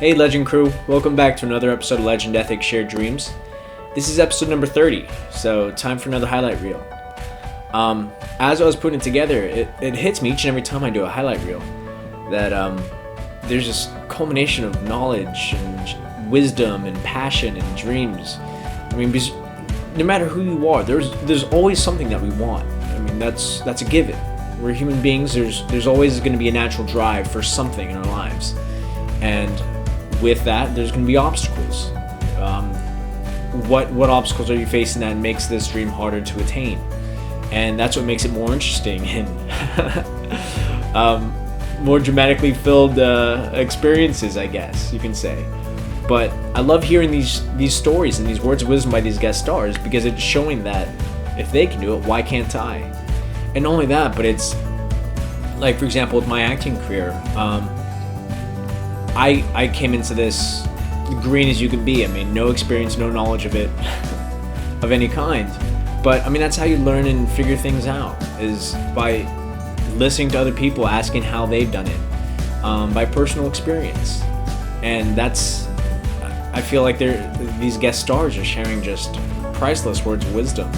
Hey Legend Crew, welcome back to another episode of Legend Ethics Shared Dreams. This is episode number 30, so time for another highlight reel. As I was putting it together, it hits me each and every time I do a highlight reel that there's this culmination of knowledge and wisdom and passion and dreams. I mean, because no matter who you are, there's always something that we want. I mean, that's a given. We're human beings. There's always going to be a natural drive for something in our lives, and with that, there's going to be obstacles. What obstacles are you facing that makes this dream harder to attain? And that's what makes it more interesting and more dramatically filled experiences, I guess you can say. But I love hearing these stories and these words of wisdom by these guest stars because it's showing that if they can do it, why can't I? And not only that, but it's like, for example, with my acting career, I came into this green as you can be. I mean, no experience, no knowledge of it, of any kind. But I mean, that's how you learn and figure things out, is by listening to other people, asking how they've done it, by personal experience. And I feel like these guest stars are sharing just priceless words of wisdom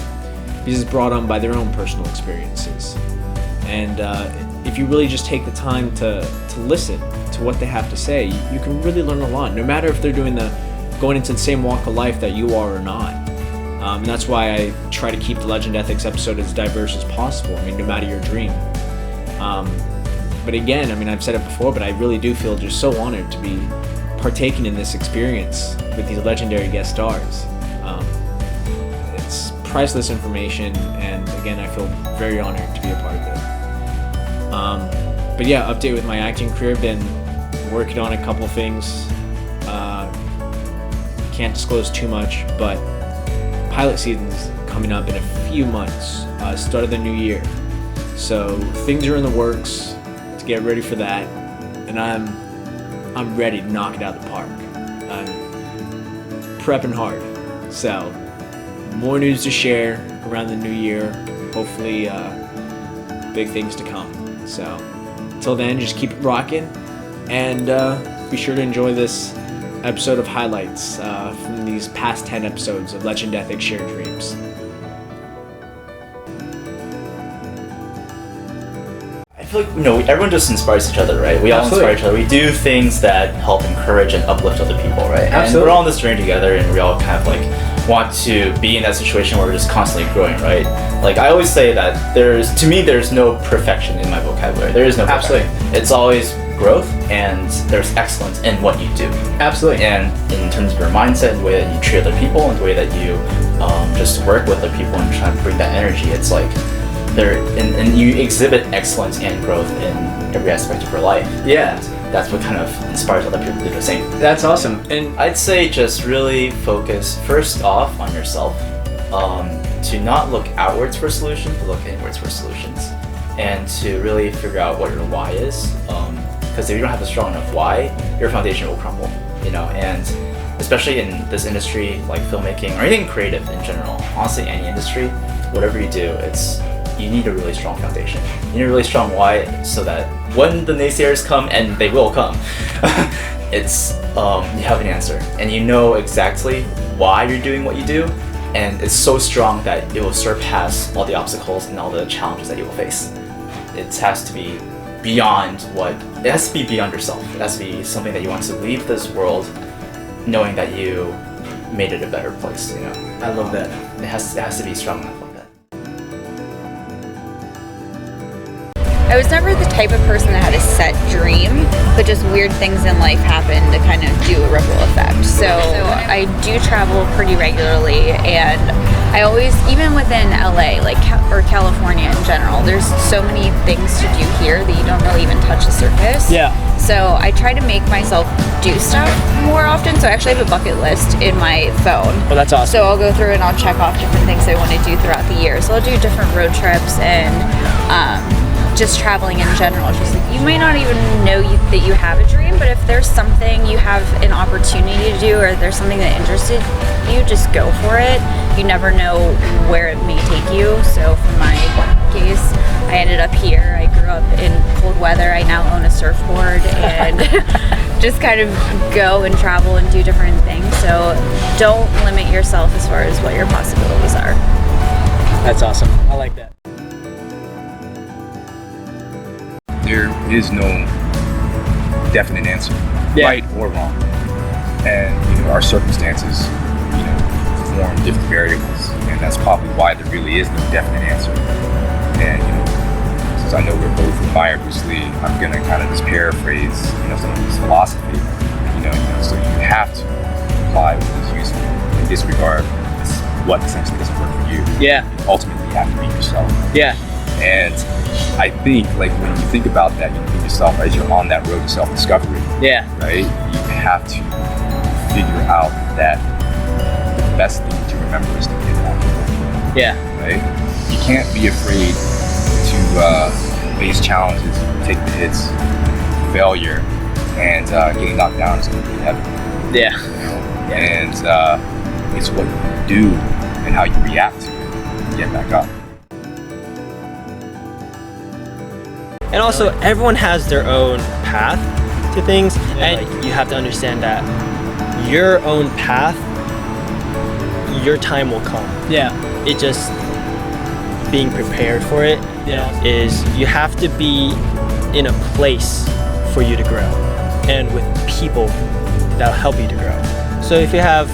because it's brought on by their own personal experiences. And if you really just take the time to listen to what they have to say, you can really learn a lot, no matter if they're going into the same walk of life that you are or not. And that's why I try to keep the Legend Ethics episode as diverse as possible. I mean, no matter your dream. But again, I mean, I've said it before, but I really do feel just so honored to be partaking in this experience with these legendary guest stars. It's priceless information, and again, I feel very honored to be a part of it. But yeah, update with my acting career. I've been working on a couple things. Can't disclose too much, but pilot season's coming up in a few months, start of the new year. So things are in the works to get ready for that, and I'm ready to knock it out of the park. I'm prepping hard. So more news to share around the new year. Hopefully big things to come. So until then, just keep it rocking, and be sure to enjoy this episode of highlights from these past 10 episodes of Legend Ethics Shared Dreams. I feel like, everyone just inspires each other, right? We all Absolutely. inspire each other. We do things that help encourage and uplift other people, right? Absolutely. And we're all on this journey together, and we all kind of like want to be in that situation where we're just constantly growing, right? Like I always say that there's no perfection in my vocabulary. There is no perfection. Absolutely. It's always growth, and there's excellence in what you do. Absolutely. And in terms of your mindset, and the way that you treat other people, and the way that you just work with other people and try to bring that energy, it's like and you exhibit excellence and growth in every aspect of your life. Yeah. And that's what kind of inspires other people to do the same. That's awesome. And I'd say just really focus first off on yourself, to not look outwards for solutions, but look inwards for solutions, and to really figure out what your why is. Because if you don't have a strong enough why, your foundation will crumble. And especially in this industry, like filmmaking or anything creative in general, honestly, any industry, whatever you do, you need a really strong foundation. You need a really strong why, so that when the naysayers come, and they will come, you have an answer, and you know exactly why you're doing what you do, and it's so strong that it will surpass all the obstacles and all the challenges that you will face. It has to be beyond yourself. It has to be something that you want to leave this world knowing that you made it a better place. I love that. It has to be strong enough like that. I was never the type of person that had a set dream, but just weird things in life happen to kind of do a ripple effect. So I do travel pretty regularly, and I always, even within LA, or California in general, there's so many things to do here that you don't really even touch the surface. Yeah. So I try to make myself do stuff more often. So I actually have a bucket list in my phone. Oh, that's awesome. So I'll go through and I'll check off different things I want to do throughout the year. So I'll do different road trips and just traveling in general. Just like, you might not even know that you have a dream, but if there's something you have an opportunity to do, or there's something that interested you, just go for it. You never know where it may take you. So for my case, I ended up here. I grew up in cold weather. I now own a surfboard and just kind of go and travel and do different things. So don't limit yourself as far as what your possibilities are. That's awesome. I like that. There is no definite answer, right or wrong. And our circumstances, form different variables, and that's probably why there really is no definite answer. And since I know we're both admire Bruce Lee, I'm gonna kind of just paraphrase, some of his philosophy. So you have to apply what is useful and disregard what essentially doesn't work for you. Yeah. Ultimately, you have to be yourself. Yeah. And I think, when you think about that, you think yourself as you're on that road to self-discovery. Yeah. Right? You have to figure out that the best thing to remember is to get out. Yeah. Right? You can't be afraid to face challenges, take the hits, failure, and getting knocked down is going to be heavy. Yeah. And it's what you do and how you react to it to get back up. And also, everyone has their own path to things, and you have to understand that your own path, your time will come. Yeah. It just being prepared for it is you have to be in a place for you to grow, and with people that'll help you to grow. So if you have,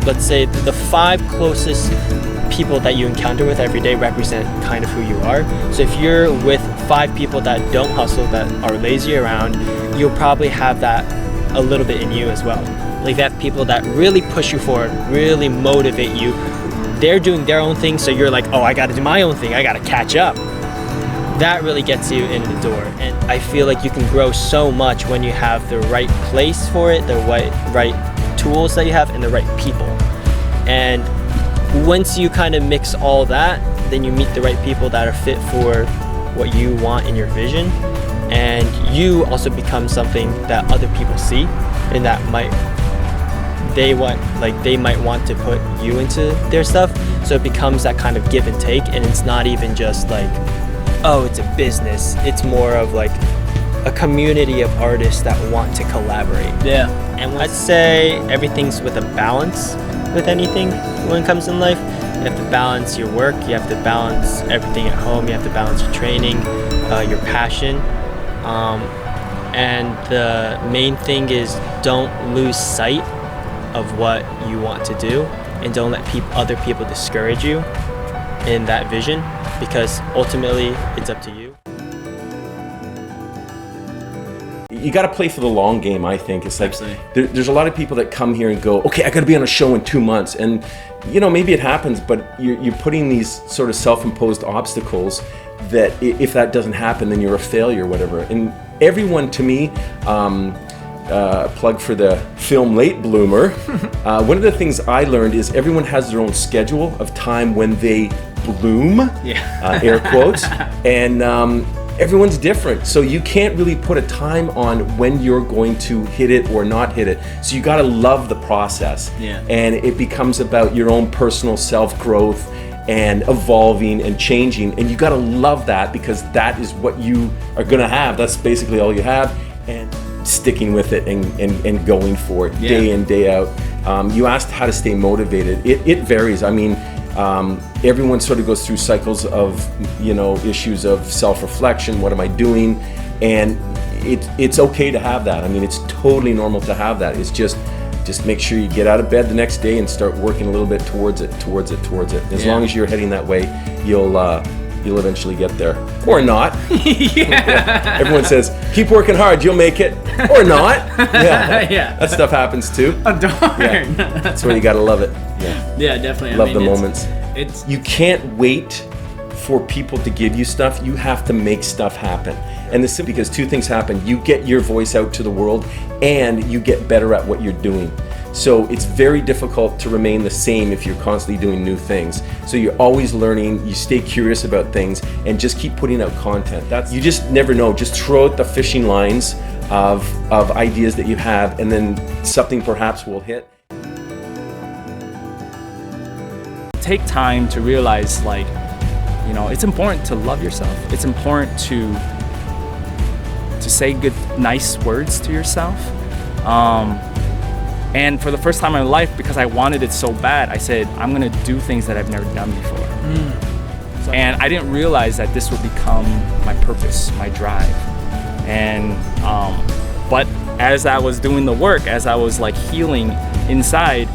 let's say, the 5 closest people that you encounter with every day represent kind of who you are. So if you're with 5 people that don't hustle, that are lazy around, you'll probably have that a little bit in you as well. Like, if you have people that really push you forward, really motivate you, they're doing their own thing, so you're like, oh, I gotta do my own thing, I gotta catch up. That really gets you in the door. And I feel like you can grow so much when you have the right place for it, the right tools that you have, and the right people. And once you kind of mix all that, then you meet the right people that are fit for what you want in your vision, and you also become something that other people see, and that they might want to put you into their stuff. So it becomes that kind of give and take, and it's not even just like, oh, it's a business. It's more of like a community of artists that want to collaborate. Yeah. And I'd say everything's with a balance with anything when it comes in life. You have to balance your work, you have to balance everything at home, you have to balance your training, your passion. And the main thing is don't lose sight of what you want to do, and don't let other people discourage you in that vision, because ultimately it's up to you. You got to play for the long game, I think. It's like there's a lot of people that come here and go, okay, I got to be on a show in 2 months, and maybe it happens, but you're putting these sort of self-imposed obstacles that if that doesn't happen, then you're a failure, whatever. And everyone, to me, plug for the film Late Bloomer. One of the things I learned is everyone has their own schedule of time when they bloom, air quotes, and everyone's different. So you can't really put a time on when you're going to hit it or not hit it. So you got to love the process. Yeah. And it becomes about your own personal self-growth and evolving and changing. And you got to love that, because that is what you are going to have. That's basically all you have. And sticking with it and going for it day in, day out. You asked how to stay motivated. It varies. I mean, everyone sort of goes through cycles of, issues of self-reflection. What am I doing? And it's okay to have that. I mean, it's totally normal to have that. It's just make sure you get out of bed the next day and start working a little bit towards it. As long as you're heading that way, you'll eventually get there, or not. Everyone says, keep working hard, you'll make it, or not. That stuff happens too. Oh, darn. That's where you gotta love it. Yeah, definitely. Love the moments. You can't wait for people to give you stuff. You have to make stuff happen. And this is because 2 things happen. You get your voice out to the world, and you get better at what you're doing. So it's very difficult to remain the same if you're constantly doing new things. So you're always learning, you stay curious about things, and just keep putting out content. You just never know. Just throw out the fishing lines of ideas that you have, and then something perhaps will hit. take time to realize, like, You know, it's important to love yourself. It's important to say good, nice words to yourself. And for the first time in my life, because I wanted it so bad, I said, I'm gonna do things that I've never done before. And I didn't realize that this would become my purpose, my drive. And, but as I was doing the work, as I was like healing inside,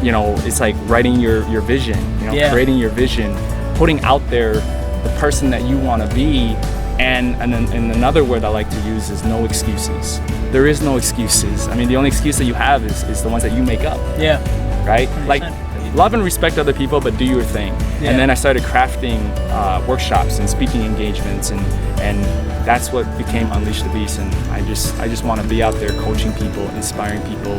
you know, it's like writing your vision, you know, creating your vision, putting out there the person that you want to be. And another word I like to use is no excuses. There is no excuses. I mean, the only excuse that you have is the ones that you make up. Yeah. Right? 100%. Like, love and respect other people, but do your thing. Yeah. And then I started crafting workshops and speaking engagements, and that's what became Unleash the Beast. And I just want to be out there coaching people, inspiring people,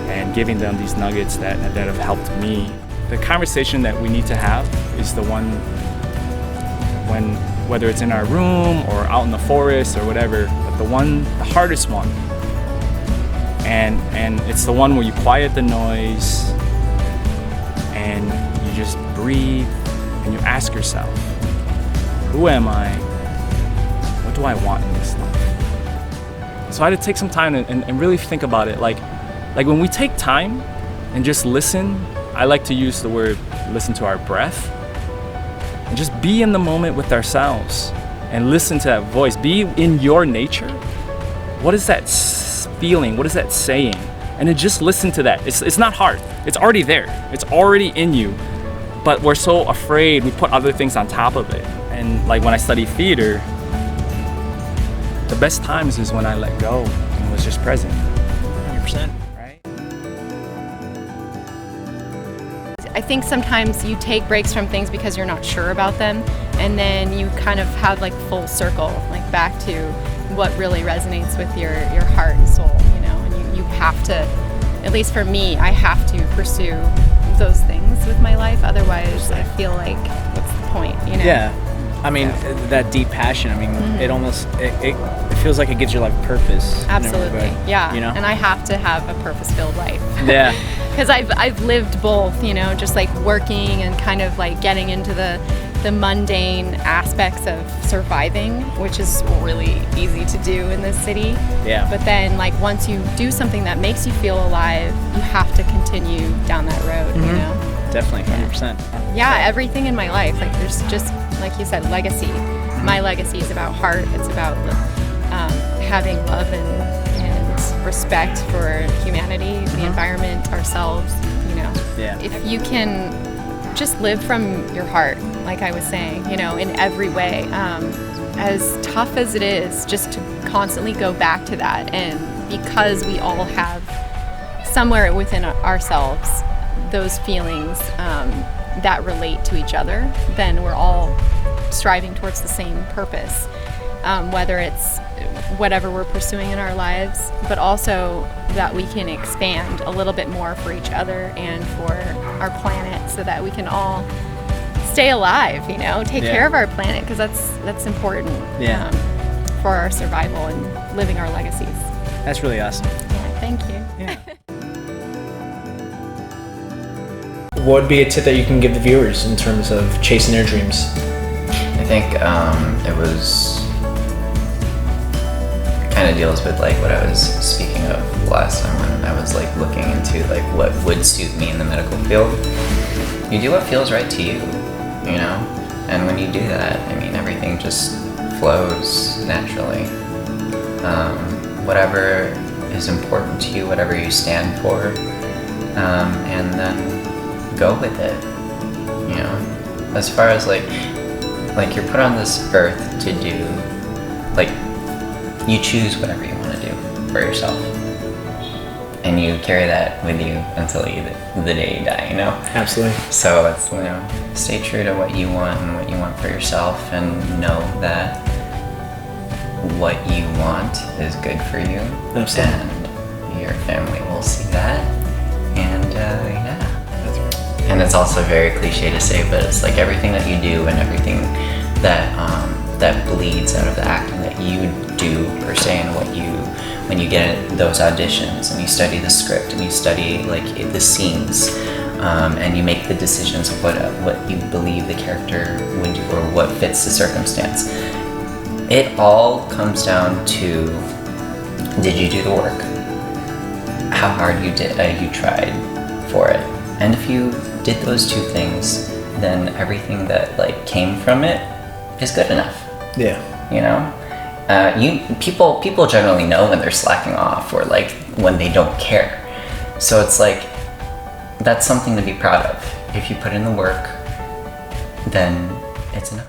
and giving them these nuggets that have helped me. The conversation that we need to have is the one whether it's in our room or out in the forest or whatever, but the hardest one. And it's the one where you quiet the noise and you just breathe and you ask yourself, who am I? What do I want in this life? So I had to take some time and really think about it. Like when we take time and just listen, I like to use the word listen to our breath, and just be in the moment with ourselves and listen to that voice. Be in your nature. What is that feeling? What is that saying? And then just listen to that. It's not hard. It's already there. It's already in you. But we're so afraid we put other things on top of it. And like when I studied theater, the best times is when I let go and was just present. 100%. I think sometimes you take breaks from things because you're not sure about them, and then you kind of have like full circle, like back to what really resonates with your heart and soul, you know, and you have to, at least for me, I have to pursue those things with my life, otherwise I feel like, what's the point, you know? Yeah, I mean, that deep passion, I mean, it almost, it feels like it gives your life purpose. Absolutely, yeah, you know? And I have to have a purpose-filled life. Yeah. Because I've lived both, you know, just like working and kind of like getting into the mundane aspects of surviving, which is really easy to do in this city. Yeah. But then like once you do something that makes you feel alive, you have to continue down that road, you know? Definitely, 100%. Yeah, everything in my life, like there's just, like you said, legacy. My legacy is about heart. It's about having love and respect for humanity, the environment, ourselves, you know. Yeah. If you can just live from your heart, like I was saying, you know, in every way, as tough as it is, just to constantly go back to that. And because we all have somewhere within ourselves those feelings that relate to each other, then we're all striving towards the same purpose, whether it's whatever we're pursuing in our lives, but also that we can expand a little bit more for each other and for our planet, so that we can all stay alive, you know, take care of our planet, because that's important for our survival and living our legacies. That's really awesome. Yeah, thank you. Yeah. What would be a tip that you can give the viewers in terms of chasing their dreams? I think it was kind of deals with like what I was speaking of last time when I was like looking into like what would suit me in the medical field. You do what feels right to you, you know? And when you do that, I mean, everything just flows naturally. Whatever is important to you, whatever you stand for, and then go with it, you know? As far as like you're put on this earth to do, like, you choose whatever you want to do for yourself, and you carry that with you until the day you die, you know? Absolutely. So it's, you know, stay true to what you want and what you want for yourself, and know that what you want is good for you. Absolutely. And your family will see that, and yeah. And it's also very cliche to say, but it's like everything that you do and everything that bleeds out of the acting that you do per se, and when you get those auditions and you study the script and you study like the scenes, and you make the decisions of what you believe the character would do or what fits the circumstance. It all comes down to, did you do the work? How hard you tried for it. And if you did those two things, then everything that like came from it is good enough. Yeah. You know, people generally know when they're slacking off or like when they don't care. So it's like, that's something to be proud of. If you put in the work, then it's enough.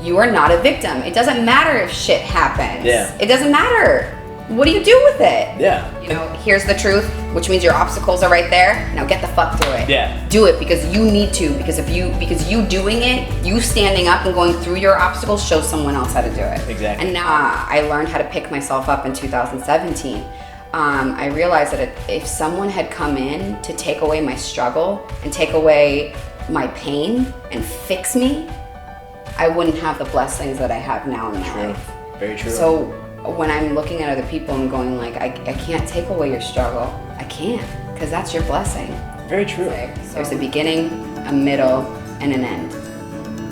You are not a victim. It doesn't matter if shit happens. Yeah. It doesn't matter. What do you do with it? Yeah. You know, here's the truth, which means your obstacles are right there. Now get the fuck through it. Yeah. Do it because you need to. Because you doing it, you standing up and going through your obstacles shows someone else how to do it. Exactly. And now I learned how to pick myself up in 2017. I realized that if someone had come in to take away my struggle and take away my pain and fix me, I wouldn't have the blessings that I have now in my life. Very true. So when I'm looking at other people and going like, I can't take away your struggle. I can't, because that's your blessing. Very true. So there's a beginning, a middle, and an end.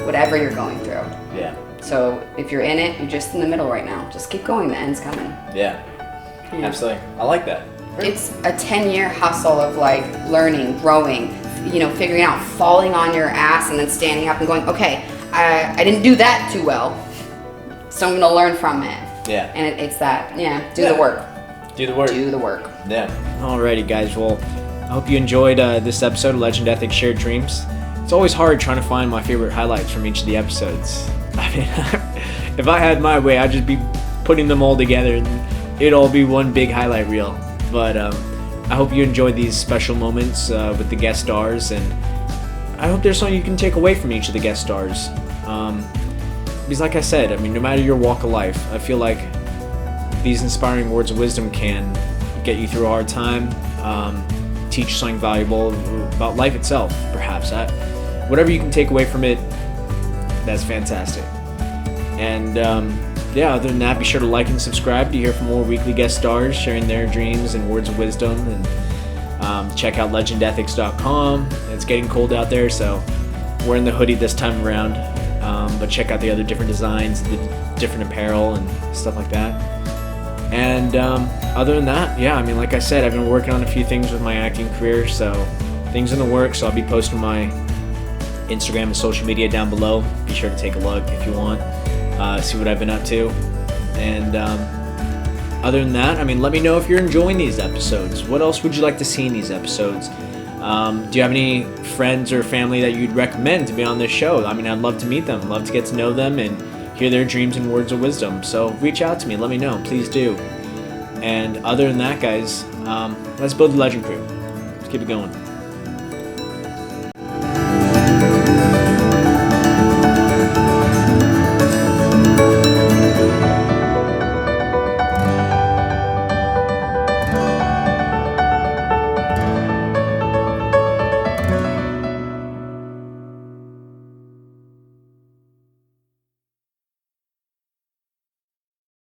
Whatever you're going through. Yeah. So if you're in it, you're just in the middle right now. Just keep going, the end's coming. Yeah. Absolutely. I like that. It's a 10-year hustle of like learning, growing, you know, figuring out, falling on your ass and then standing up and going, okay, I didn't do that too well, so I'm gonna learn from it. Yeah. And it's that, do the work. Do the work. Do the work. Yeah. Alrighty, guys. Well, I hope you enjoyed this episode of Legend Ethics Shared Dreams. It's always hard trying to find my favorite highlights from each of the episodes. I mean, if I had my way, I'd just be putting them all together and it'd all be one big highlight reel. But I hope you enjoyed these special moments with the guest stars, and I hope there's something you can take away from each of the guest stars. Because like I said, I mean, no matter your walk of life, I feel like these inspiring words of wisdom can get you through a hard time, teach something valuable about life itself, perhaps. Whatever you can take away from it, that's fantastic. And other than that, be sure to like and subscribe to hear from more weekly guest stars sharing their dreams and words of wisdom. And check out legendethics.com. It's getting cold out there, so we're in the hoodie this time around. But check out the other different designs, the different apparel and stuff like that. And other than that, I mean, like I said, I've been working on a few things with my acting career, so things in the works. So I'll be posting my Instagram and social media down below. Be sure to take a look if you want, see what I've been up to. And other than that, I mean, let me know if you're enjoying these episodes. What else would you like to see in these episodes? Do you have any friends or family that you'd recommend to be on this show? I mean, I'd love to meet them, love to get to know them and hear their dreams and words of wisdom. So reach out to me, let me know, please do. And other than that, guys, let's build the Legend Crew. Let's keep it going.